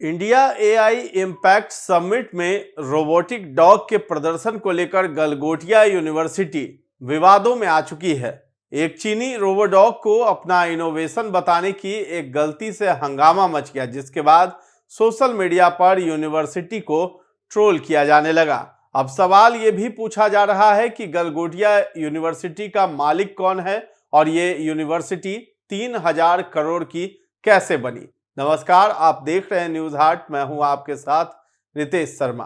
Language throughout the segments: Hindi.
इंडिया एआई इम्पैक्ट समिट में रोबोटिक डॉग के प्रदर्शन को लेकर गलगोटिया यूनिवर्सिटी विवादों में आ चुकी है। एक चीनी रोबोडॉग को अपना इनोवेशन बताने की एक गलती से हंगामा मच गया, जिसके बाद सोशल मीडिया पर यूनिवर्सिटी को ट्रोल किया जाने लगा। अब सवाल ये भी पूछा जा रहा है कि गलगोटिया यूनिवर्सिटी का मालिक कौन है और ये यूनिवर्सिटी 3000 करोड़ की कैसे बनी। नमस्कार, आप देख रहे हैं न्यूज हार्ट। मैं हूं आपके साथ रितेश शर्मा।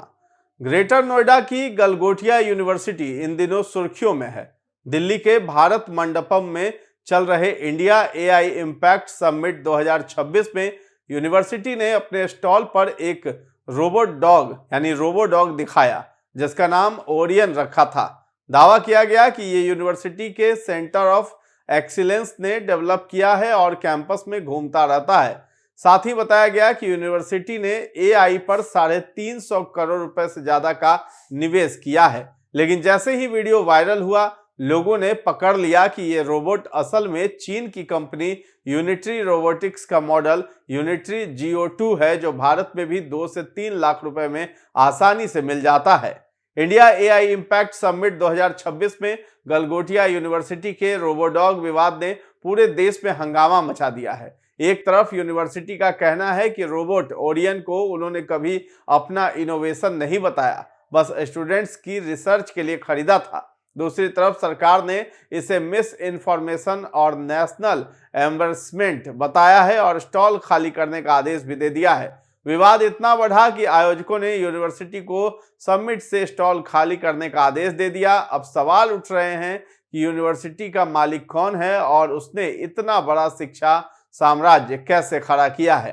ग्रेटर नोएडा की गलगोटिया यूनिवर्सिटी इन दिनों सुर्खियों में है। दिल्ली के भारत मंडपम में चल रहे इंडिया एआई इम्पैक्ट समिट 2026 में यूनिवर्सिटी ने अपने स्टॉल पर एक रोबोडॉग दिखाया, जिसका नाम ओरियन रखा था। दावा किया गया कि ये यूनिवर्सिटी के सेंटर ऑफ एक्सीलेंस ने डेवलप किया है और कैंपस में घूमता रहता है। साथ ही बताया गया कि यूनिवर्सिटी ने एआई पर 350 करोड़ रुपए से ज्यादा का निवेश किया है। लेकिन जैसे ही वीडियो वायरल हुआ, लोगों ने पकड़ लिया कि ये रोबोट असल में चीन की कंपनी यूनिटरी रोबोटिक्स का मॉडल यूनिटरी GO2 है, जो भारत में भी 2 से 3 लाख रुपए में आसानी से मिल जाता है। इंडिया एआई इम्पैक्ट समिट 2026 में गलगोटिया यूनिवर्सिटी के रोबोडॉग विवाद ने पूरे देश में हंगामा मचा दिया है। एक तरफ यूनिवर्सिटी का कहना है कि रोबोट ओरियन को उन्होंने कभी अपना इनोवेशन नहीं बताया, बस स्टूडेंट्स की रिसर्च के लिए खरीदा था। दूसरी तरफ सरकार ने इसे मिस इन्फॉर्मेशन और नेशनल एम्बेरसमेंट बताया है और स्टॉल खाली करने का आदेश भी दे दिया है। विवाद इतना बढ़ा कि आयोजकों ने यूनिवर्सिटी को समिट से स्टॉल खाली करने का आदेश दे दिया। अब सवाल उठ रहे हैं कि यूनिवर्सिटी का मालिक कौन है और उसने इतना बड़ा शिक्षा साम्राज्य कैसे खड़ा किया है।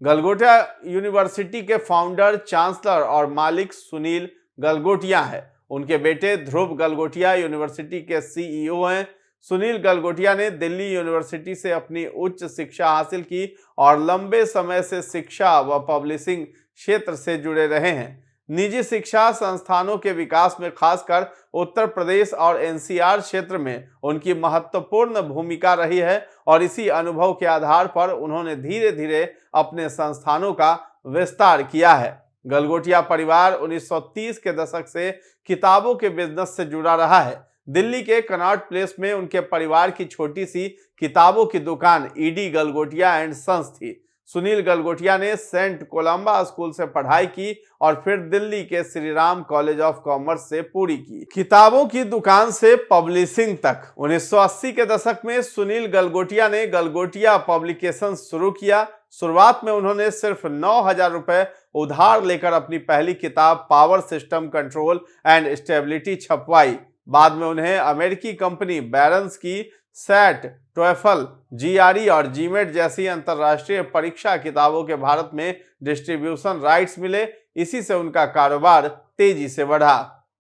गलगोटिया यूनिवर्सिटी के फाउंडर, चांसलर और मालिक सुनील गलगोटिया है। उनके बेटे ध्रुव गलगोटिया यूनिवर्सिटी के CEO हैं। सुनील गलगोटिया ने दिल्ली यूनिवर्सिटी से अपनी उच्च शिक्षा हासिल की और लंबे समय से शिक्षा व पब्लिशिंग क्षेत्र से जुड़े रहे हैं। निजी शिक्षा संस्थानों के विकास में खासकर उत्तर प्रदेश और NCR क्षेत्र में उनकी महत्वपूर्ण भूमिका रही है और इसी अनुभव के आधार पर उन्होंने धीरे धीरे अपने संस्थानों का विस्तार किया है। गलगोटिया परिवार 1930 के दशक से किताबों के बिजनेस से जुड़ा रहा है। दिल्ली के कनॉट प्लेस में उनके परिवार की छोटी सी किताबों की दुकान ED गलगोटिया एंड सन्स थी। सुनील गलगोटिया ने सेंट कोलंबा स्कूल से पढ़ाई की और फिर दिल्ली के Shri Ram college of commerce से पूरी की। किताबों की दुकान से पब्लिशिंग तक 1980 के दशक में सुनील गलगोटिया ने गलगोटिया पब्लिकेशन शुरू किया। शुरुआत में उन्होंने सिर्फ 9000 रुपए उधार लेकर अपनी पहली किताब power system control and stability छपवाई। बाद में उन्हें अमेरिकी कंपनी बैरन्स की SAT, TOEFL, GRE और GMAT जैसी अंतरराष्ट्रीय परीक्षा किताबों के भारत में डिस्ट्रीब्यूशन राइट्स मिले। इसी से उनका कारोबार तेजी से बढ़ा।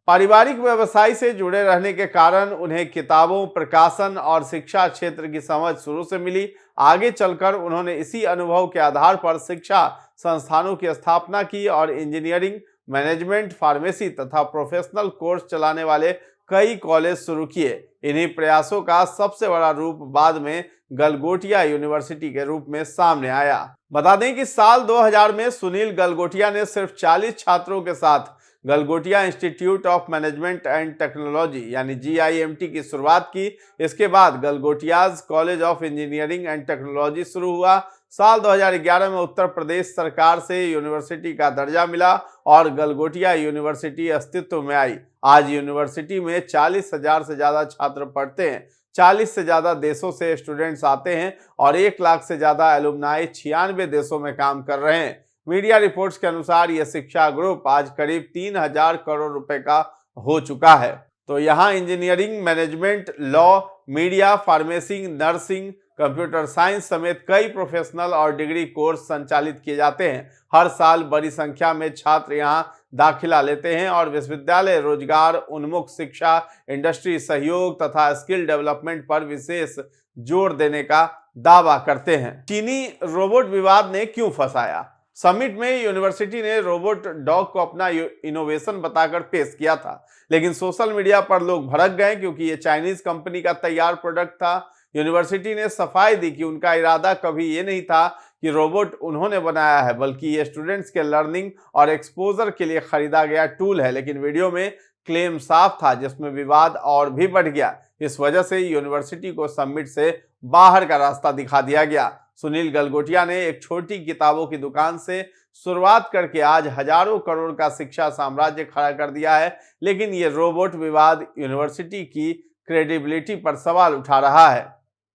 पारिवारिक व्यवसाय से जुड़े रहने के कारण उन्हें किताबों, प्रकाशन और शिक्षा क्षेत्र की समझ शुरू से मिली। आगे चलकर उन्होंने इसी अनुभव के आधार पर शिक्षा संस्थानों की स्थापना की और इंजीनियरिंग, मैनेजमेंट, फार्मेसी तथा प्रोफेशनल कोर्स चलाने वाले कई कॉलेज शुरू किए। इन्हीं प्रयासों का सबसे बड़ा रूप बाद में गलगोटिया यूनिवर्सिटी के रूप में सामने आया। बता दें कि साल 2000 में सुनील गलगोटिया ने सिर्फ 40 छात्रों के साथ Galgotia institute of management and technology यानी GIMT की शुरुआत की। इसके बाद Galgotias college of engineering and technology शुरू हुआ। साल 2011 में उत्तर प्रदेश सरकार से यूनिवर्सिटी का दर्जा मिला और गलगोटिया यूनिवर्सिटी अस्तित्व में आई। आज यूनिवर्सिटी में 40,000 से ज्यादा छात्र पढ़ते हैं। 40 से ज्यादा देशों से स्टूडेंट्स आते हैं और 1 लाख से ज्यादा एलुमनाई 96 देशों में काम कर रहे हैं। मीडिया रिपोर्ट्स के अनुसार यह शिक्षा ग्रुप आज करीब 3000 करोड़ रुपए का हो चुका है। तो यहाँ engineering, management, law, media, pharmacy, nursing, computer science समेत कई प्रोफेशनल और डिग्री कोर्स संचालित किए जाते हैं। हर साल बड़ी संख्या में छात्र यहाँ दाखिला लेते हैं और विश्वविद्यालय रोजगार उन्मुख शिक्षा, इंडस्ट्री सहयोग तथा स्किल डेवलपमेंट पर विशेष जोर देने का दावा करते हैं। चीनी रोबोट विवाद ने क्यों फंसाया? समिट में यूनिवर्सिटी ने रोबोट डॉग को अपना इनोवेशन बताकर पेश किया था, लेकिन सोशल मीडिया पर लोग भड़क गए क्योंकि ये चाइनीज कंपनी का तैयार प्रोडक्ट था। यूनिवर्सिटी ने सफाई दी कि उनका इरादा कभी ये नहीं था कि रोबोट उन्होंने बनाया है, बल्कि ये स्टूडेंट्स के लर्निंग और एक्सपोजर के लिए खरीदा गया टूल है। लेकिन वीडियो में क्लेम साफ था, जिसमें विवाद और भी बढ़ गया। इस वजह से यूनिवर्सिटी को समिट से बाहर का रास्ता दिखा दिया गया। सुनील गलगोटिया ने एक छोटी किताबों की दुकान से शुरुआत करके आज हजारों करोड़ का शिक्षा साम्राज्य खड़ा कर दिया है। लेकिन ये रोबोट विवाद यूनिवर्सिटी की क्रेडिबिलिटी पर सवाल उठा रहा है।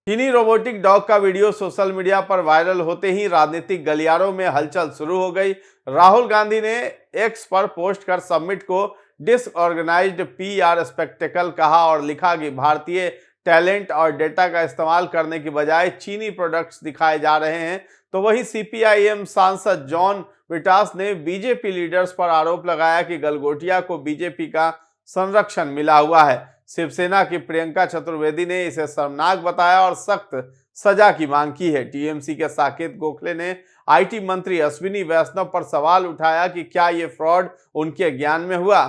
चीनी रोबोटिक डॉग का वीडियो सोशल मीडिया पर वायरल होते ही राजनीतिक गलियारों में हलचल शुरू हो गई। राहुल गांधी ने एक्स पर पोस्ट कर समिट को डिसऑर्गेनाइज्ड PR स्पेक्टेकल कहा और लिखा कि भारतीय टैलेंट और डेटा का इस्तेमाल करने की बजाय चीनी प्रोडक्ट्स दिखाए जा रहे हैं। तो वही CPIM सांसद जॉन विटास ने बीजेपी लीडर्स पर आरोप लगाया कि गलगोटिया को बीजेपी का संरक्षण मिला हुआ है। शिवसेना की प्रियंका चतुर्वेदी ने इसे शर्मनाक बताया और सख्त सजा की मांग की है। TMC के साकेत गोखले ने IT मंत्री अश्विनी वैष्णव पर सवाल उठाया कि क्या ये फ्रॉड उनके ज्ञान में हुआ।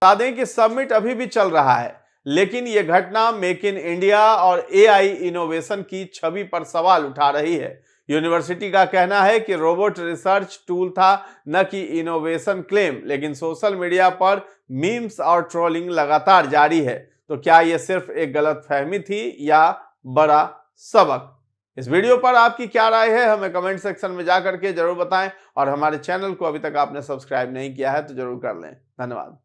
बता दें कि समिट अभी भी चल रहा है, लेकिन ये घटना मेक इन इंडिया और AI इनोवेशन की छवि पर सवाल उठा रही है। यूनिवर्सिटी का कहना है कि रोबोट रिसर्च टूल था, न कि इनोवेशन क्लेम। लेकिन सोशल मीडिया पर मीम्स और ट्रोलिंग लगातार जारी है। तो क्या यह सिर्फ एक गलतफहमी थी या बड़ा सबक? इस वीडियो पर आपकी क्या राय है, हमें कमेंट सेक्शन में जाकर के जरूर बताएं। और हमारे चैनल को अभी तक आपने सब्सक्राइब नहीं किया है तो जरूर कर लें। धन्यवाद।